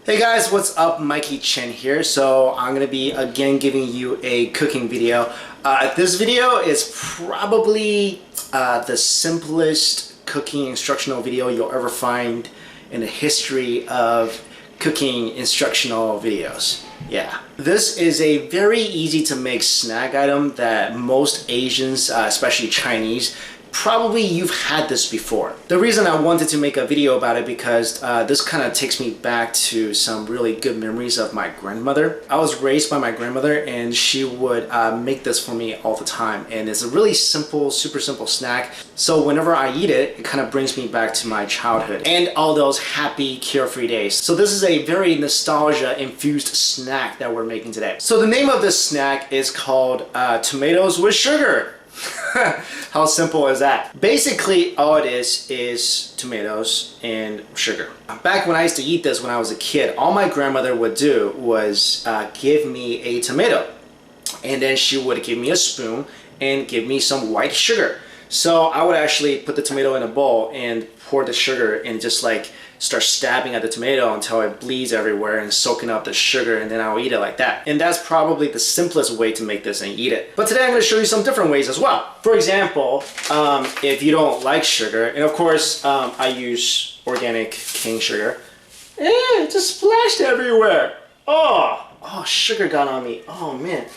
Hey guys, what's up? Mikexingchen here. So I'm gonna be again giving you a cooking video. This video is probably the simplest cooking instructional video you'll ever find in the history of cooking instructional videos. Yeah. This is a very easy to make snack item that most Asians, especially Chinese, probably you've had this before. The reason I wanted to make a video about it because this kind of takes me back to some really good memories of my grandmother. I was raised by my grandmother and she would make this for me all the time, and it's a really simple, super simple snack. So whenever I eat it, it kind of brings me back to my childhood and all those happy, carefree days. So this is a very nostalgia infused snack that we're making today. So the name of this snack is called tomatoes with sugar. How simple is that? Basically, all it is tomatoes and sugar. Back when I used to eat this when I was a kid, all my grandmother would do was give me a tomato, and then she would give me a spoon and give me some white sugar. So I would actually put the tomato in a bowl and pour the sugar and just like start stabbing at the tomato until it bleeds everywhere and soaking up the sugar, and then I'll eat it like that. And that's probably the simplest way to make this and eat it. But today I'm going to show you some different ways as well. For example, if you don't like sugar, and of course I use organic cane sugar. It just splashed everywhere. Oh, sugar got on me. Oh man.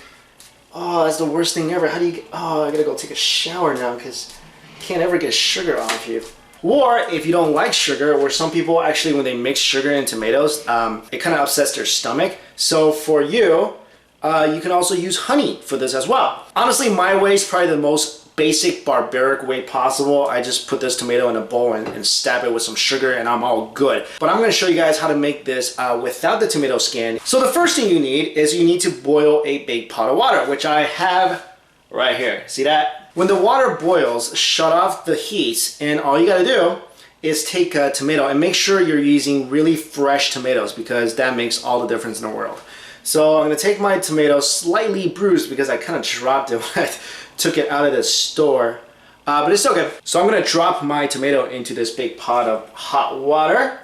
Oh, that's the worst thing ever. How do you get, I gotta go take a shower now because you can't ever get sugar off you. Or if you don't like sugar, or some people actually when they mix sugar and tomatoes, it kind of upsets their stomach. So for you, you can also use honey for this as well. Honestly, my way is probably the most basic, barbaric way possible. I just put this tomato in a bowl and stab it with some sugar and I'm all good. But I'm gonna show you guys how to make this without the tomato skin. So the first thing you need is you need to boil a big pot of water, which I have right here. See that? When the water boils, shut off the heat, and all you gotta do is take a tomato and make sure you're using really fresh tomatoes because that makes all the difference in the world. So I'm gonna take my tomato slightly bruised because I kind of dropped it when I took it out of the store, but it's okay. So I'm gonna drop my tomato into this big pot of hot water,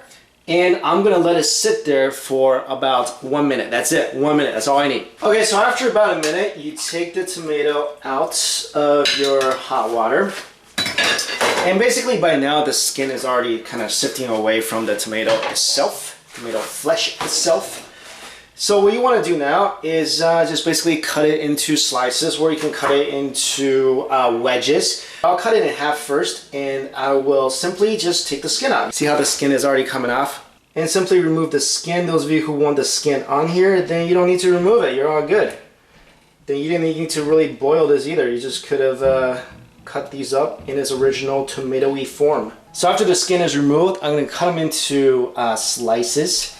and I'm gonna let it sit there for about 1 minute. That's it, 1 minute, that's all I need. Okay, so after about a minute, you take the tomato out of your hot water. And basically by now, the skin is already kind of sifting away from the tomato itself, tomato flesh itself. So what you wanna do now is just basically cut it into slices, or you can cut it into wedges. I'll cut it in half first, and I will simply just take the skin out. See how the skin is already coming off? And simply remove the skin. Those of you who want the skin on here, then you don't need to remove it. You're all good. Then you didn't need to really boil this either. You just could have cut these up in its original tomatoey form. So after the skin is removed, I'm gonna cut them into slices.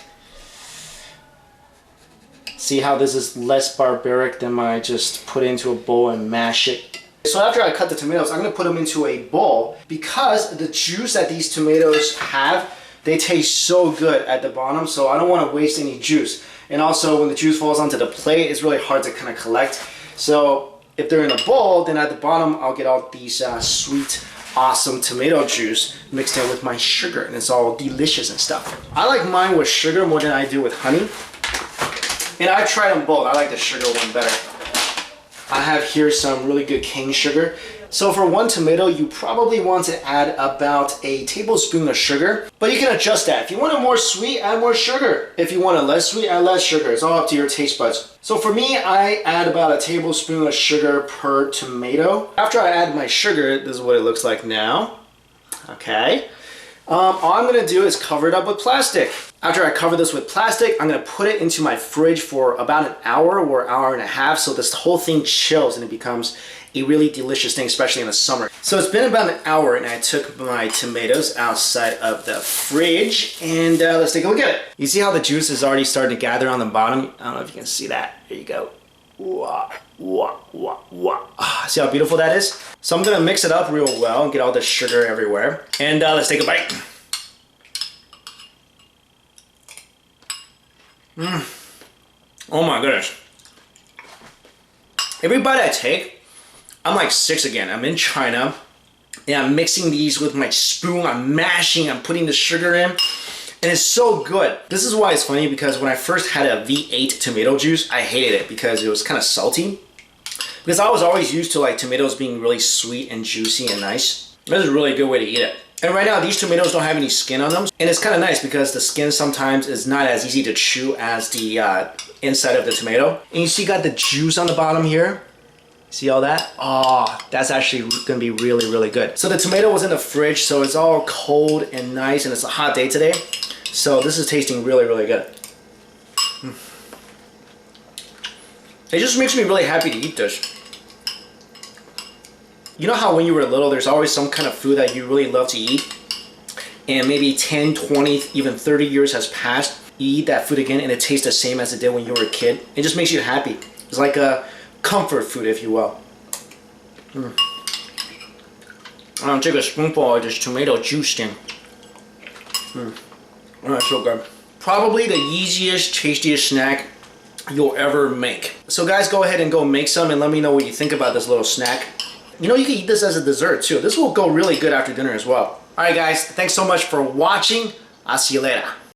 See how this is less barbaric than my just put it into a bowl and mash it. So after I cut the tomatoes, I'm gonna put them into a bowl because the juice that these tomatoes have, they taste so good at the bottom, so I don't wanna waste any juice. And also when the juice falls onto the plate, it's really hard to kind of collect. So if they're in a bowl, then at the bottom, I'll get all these sweet, awesome tomato juice mixed in with my sugar, and it's all delicious and stuff. I like mine with sugar more than I do with honey. And I've tried them both. I like the sugar one better. I have here some really good cane sugar. So for one tomato, you probably want to add about a tablespoon of sugar, but you can adjust that. If you want it more sweet, add more sugar. If you want it less sweet, add less sugar. It's all up to your taste buds. So for me, I add about a tablespoon of sugar per tomato. After I add my sugar, this is what it looks like now. Okay. All I'm gonna do is cover it up with plastic. After I cover this with plastic, I'm gonna put it into my fridge for about an hour or hour and a half so this whole thing chills and it becomes a really delicious thing, especially in the summer. So it's been about an hour and I took my tomatoes outside of the fridge, and let's take a look at it. You see how the juice is already starting to gather on the bottom? I don't know if you can see that. There you go. Wah, wah, wah, wah. See how beautiful that is? So I'm gonna mix it up real well and get all the sugar everywhere. And let's take a bite. Oh my goodness. Every bite I take, I'm like 6 again. I'm in China, and I'm mixing these with my spoon. I'm mashing, I'm putting the sugar in. And it's so good. This is why it's funny, because when I first had a V8 tomato juice, I hated it because it was kind of salty. Because I was always used to like tomatoes being really sweet and juicy and nice. This is a really good way to eat it. And right now, these tomatoes don't have any skin on them. And it's kind of nice because the skin sometimes is not as easy to chew as the inside of the tomato. And you see, got the juice on the bottom here. See all that? Oh, that's actually gonna be really, really good. So the tomato was in the fridge, so it's all cold and nice, and it's a hot day today. So this is tasting really, really good. It just makes me really happy to eat this. You know how when you were little, there's always some kind of food that you really love to eat, and maybe 10, 20, even 30 years has passed, you eat that food again and it tastes the same as it did when you were a kid. It just makes you happy. It's like a comfort food, if you will. I'll take a spoonful of this tomato juice thing. Alright, so good. Probably the easiest, tastiest snack you'll ever make. So guys, go ahead and go make some and let me know what you think about this little snack. You know, you can eat this as a dessert too. This will go really good after dinner as well. Alright guys, thanks so much for watching. I'll see you later.